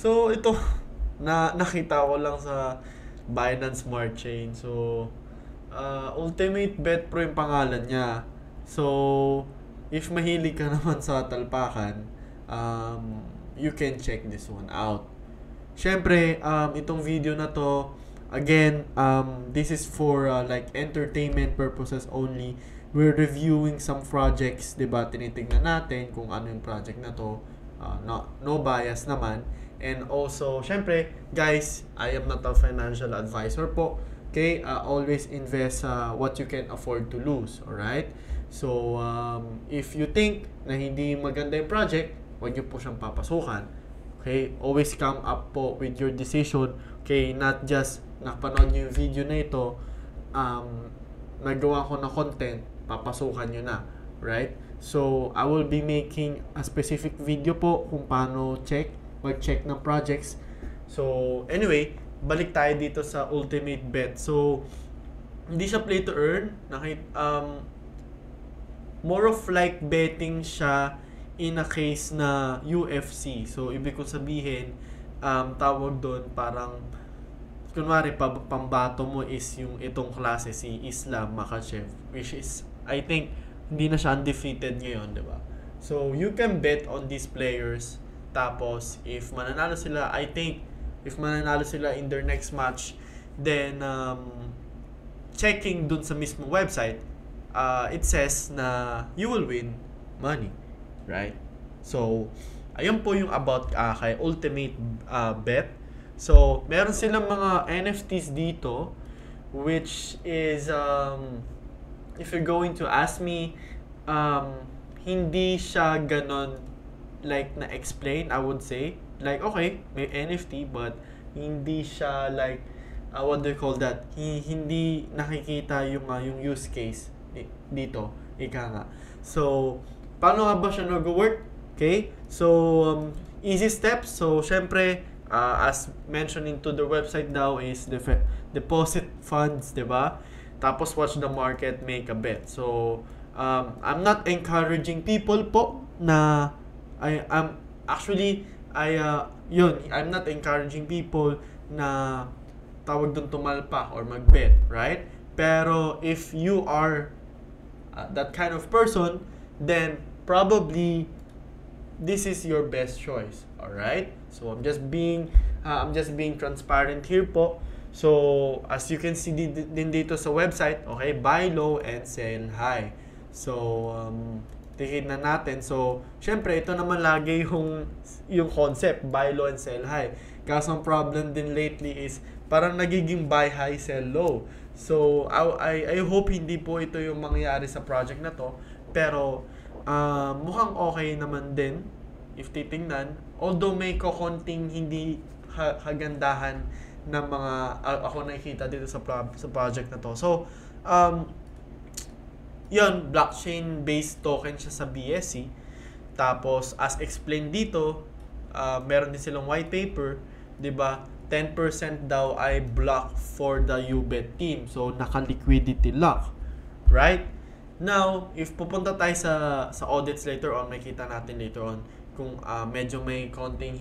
So, ito, nakita ko lang sa Binance Smart Chain. So, Ultimate Bet Pro yung pangalan niya. So, if mahilig ka naman sa talpakan, you can check this one out. Siyempre, itong video na to, again, this is for like entertainment purposes only. We're reviewing some projects, diba? Tinitingnan natin kung ano yung project na to. No bias naman. And also, syempre, guys, I am not a financial advisor po. Okay? Always invest what you can afford to lose. Alright? So, if you think na hindi maganda yung project, huwag nyo po siyang papasukan. Okay? Always come up po with your decision. Okay? Not just napanood nyo yung video na ito, nagawa ko na content, papasukan nyo na. Right? So, I will be making a specific video po kung paano mag-check ng projects. So, anyway, balik tayo dito sa Ultimate Bet. So, hindi siya play to earn. More of like betting siya in a case na UFC. So, ibig kong sabihin, tawag doon parang, kunwari, pambato mo is yung itong klase, si Islam Makhachev, which is, I think, hindi na siya undefeated ngayon, diba? So, you can bet on these players. Tapos, if mananalo sila, I think, if mananalo sila in their next match, then, checking dun sa mismo website, it says na you will win money. Right? So, ayun po yung about kay Ultimate Bet. So, meron silang mga NFTs dito, which is, if you're going to ask me, hindi siya ganon like na-explain, I would say. Like, okay, may NFT, but hindi siya like, what do you call that? Hindi nakikita yung use case dito. Ika nga. So, paano nga ba siya nag-work? Okay? So, easy steps. So, syempre, as mentioned into the website daw is deposit funds, diba? Tapos, watch the market, make a bet. So, I'm not encouraging people po na I'm not encouraging people na tawag doon tumalpa or mag-bet, right? Pero if you are that kind of person, then probably this is your best choice, all right? So I'm just being transparent here po. So as you can see din dito sa website, okay, buy low and sell high. So tingnan na natin. So, syempre, ito naman lagi yung concept, buy low and sell high. Kaso ang problem din lately is parang nagiging buy high, sell low. So, I hope hindi po ito yung mangyayari sa project na to. Pero, mukhang okay naman din if titingnan. Although may kokonting hindi kagandahan ng mga ako nakikita dito sa project na to. So, yun, blockchain-based token siya sa BSC. Tapos, as explained dito, meron din silang white paper, 'di ba? 10% daw ay block for the UBET team. So, naka-liquidity lock. Right? Now, if pupunta tayo sa audits later on, makita natin later on kung medyo may konting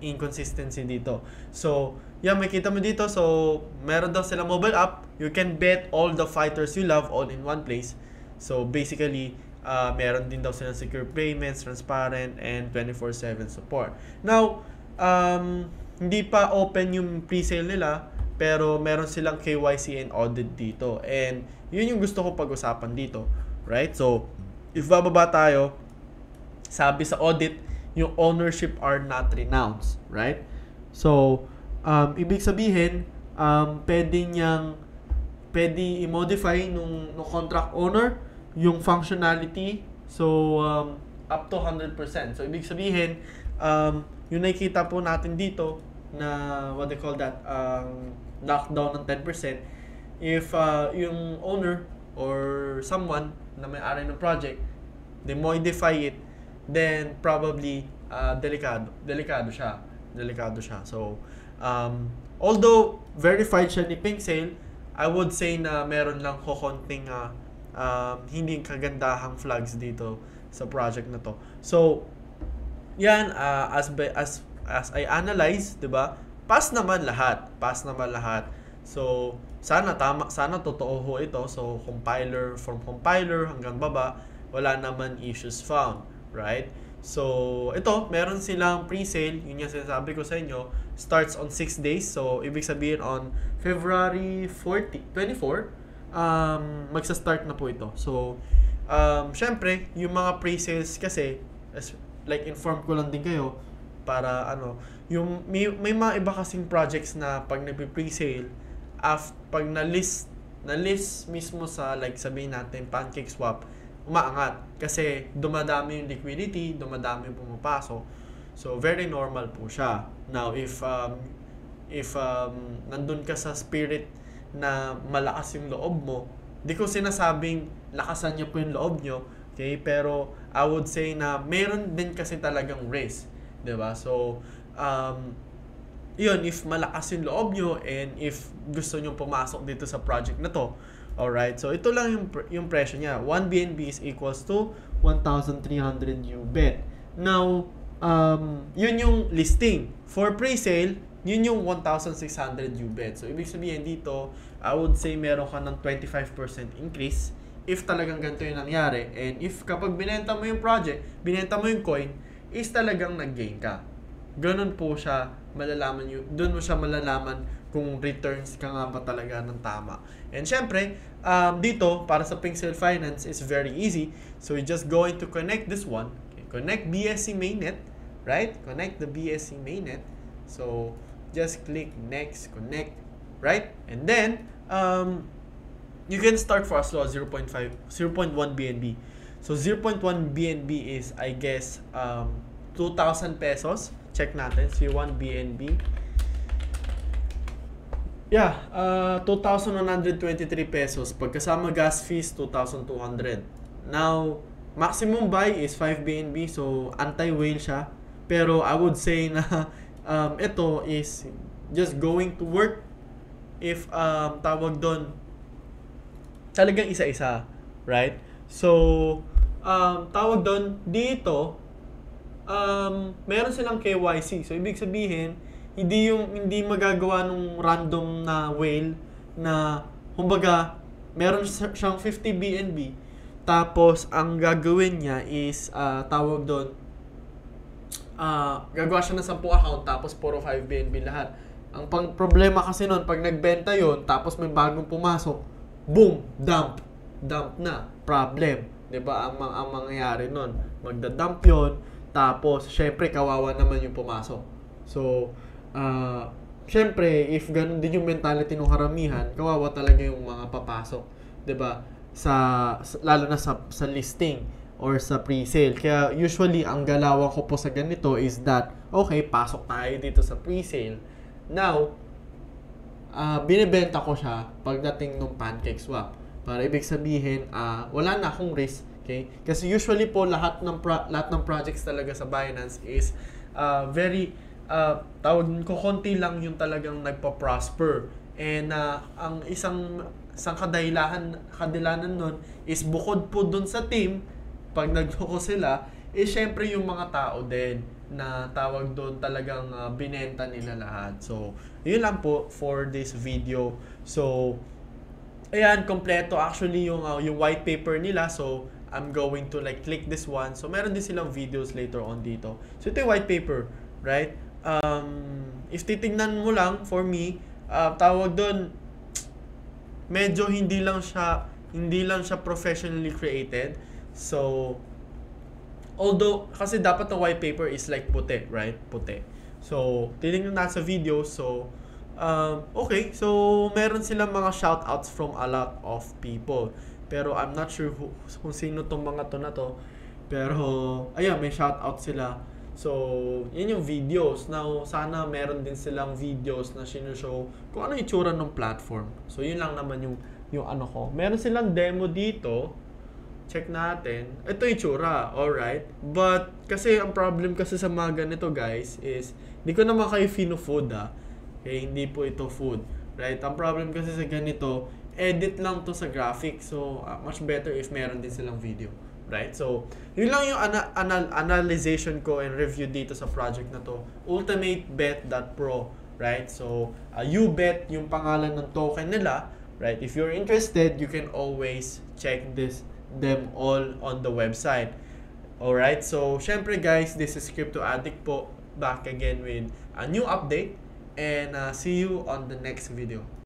inconsistency dito. So, makita mo dito. So, meron daw sila mobile app. You can bet all the fighters you love all in one place. So, basically, meron din daw silang secure payments, transparent, and 24/7 support. Now, hindi pa open yung presale nila, pero meron silang KYC and audit dito. And, yun yung gusto ko pag-usapan dito. Right? So, if bababa tayo, sabi sa audit, yung ownership are not renounced, right? So, ibig sabihin, pwede i-modify nung contract owner yung functionality. So, up to 100%. So, ibig sabihin, yung nakikita po natin dito na, what they call that, lockdown ng 10%, if yung owner or someone na may-ari ng project, they modify it, then probably delikado siya. So, although verified siya ni Presale, I would say na meron lang konting hindi kagandahang flags dito sa project na to. So, yan, as as I analyze, 'di ba? Pass naman lahat. Pass naman lahat. So, sana tama, sana totoo ho ito. So, from compiler hanggang baba, wala naman issues found, right? So, ito, meron silang pre-sale. Yun yung sinasabi ko sa inyo. Starts on 6 days. So, ibig sabihin on February 24, magsa-start na po ito. So, syempre, yung mga pre-sales kasi, like inform ko lang din kayo, para yung may mga iba kasing projects na pag nagpe-pre-sale, pag na-list mismo sa, like sabihin natin, PancakeSwap, umaangat. Kasi dumadami yung liquidity, dumadami yung pumapasok. So, very normal po siya. Now, if nandun ka sa spirit na malakas yung loob mo, di ko sinasabing lakasan niyo po yung loob nyo, okay? Pero, I would say na meron din kasi talagang risk. Diba? So, yun, if malakas yung loob nyo and if gusto nyo pumasok dito sa project na to, alright, so ito lang yung presyo niya. 1 BNB is equals to 1,300 UBET. Now, yun yung listing. For pre-sale, yun yung 1,600 UBET. So, ibig sabihin dito, I would say meron ka ng 25% increase if talagang ganito yung nangyari. And if kapag binenta mo yung project, binenta mo yung coin, is talagang nag-gain ka. Ganun po siya, malalaman nyo, doon mo siya malalaman kung returns ka nga ba talaga ng tama. And syempre, dito, para sa Presale Finance, is very easy. So, you're just going to connect this one. Okay, connect BSC mainnet, right? Connect the BSC mainnet. So, just click next, connect, right? And then, you can start for as low as 0.1 BNB. So, 0.1 BNB is, I guess, 2,000 pesos. Check natin, si 1 BNB. Yeah, 2,123 pesos. Pagkasama gas fees, 2,200. Now, maximum buy is 5 BNB. So, anti-whale siya. Pero, I would say na ito is just going to work if tawag doon talagang isa-isa. Right? So, tawag doon dito, meron silang KYC. So, ibig sabihin, hindi magagawa nung random na whale na, kumbaga, meron siyang 50 BNB. Tapos, ang gagawin niya is, tawag doon, gagawa siya ng 10 account, tapos puro 5 BNB lahat. Ang problema kasi nun, pag nagbenta yon tapos may bagong pumasok, boom, dump na, problem. 'Di ba? Ang mangyayari nun, magda-dump yon, tapos syempre kawawa naman yung pumasok. So, syempre if ganun din yung mentality ng karamihan, kawawa talaga yung mga papasok, 'di ba? Lalo na sa listing or sa pre-sale. Kaya usually ang galawan ko po sa ganito is that, okay, pasok tayo dito sa pre-sale. Now, binibenta ko siya pagdating ng PancakeSwap. Para ibig sabihin, wala na akong risk, okay? Kasi usually po lahat ng projects talaga sa Binance is very tawag ko, konti lang yung talagang nagpa-prosper. And ang isang kadilanan nun is bukod po dun sa team, pag nagloko sila, syempre yung mga tao din na tawag doon talagang binenta nila lahat. So, yun lang po for this video. So, ayan, kompleto actually yung white paper nila. So, I'm going to like click this one. So, meron din silang videos later on dito. So, ito yung white paper, right? If titignan mo lang, for me, tawag doon, medyo hindi lang siya professionally created. So, although, kasi dapat ang white paper is like puti, right? Puti. So, titignan natin sa video. So, okay. So, meron silang mga shoutouts from a lot of people. Pero, I'm not sure kung sino tong mga to na to. Pero, ayan, may shoutout sila. So, yun yung videos. Now, sana meron din silang videos na sinushow kung ano yung itsura ng platform. So, yun lang naman yung ano ko. Meron silang demo dito. Check natin. Ito yung itsura. Alright. But, kasi ang problem kasi sa mga ganito, guys, is hindi ko naman kayo fino-food, Okay, hindi po ito food. Right? Ang problem kasi sa ganito, edit lang to sa graphic. So, much better if meron din silang video. right? So, yun lang yung analyzation ko and review dito sa project na to. ultimatebet.pro, right? So, you bet yung pangalan ng token nila, right? If you're interested, you can always check them all on the website. Alright, so syempre guys, this is Crypto Addict po, back again with a new update, and see you on the next video.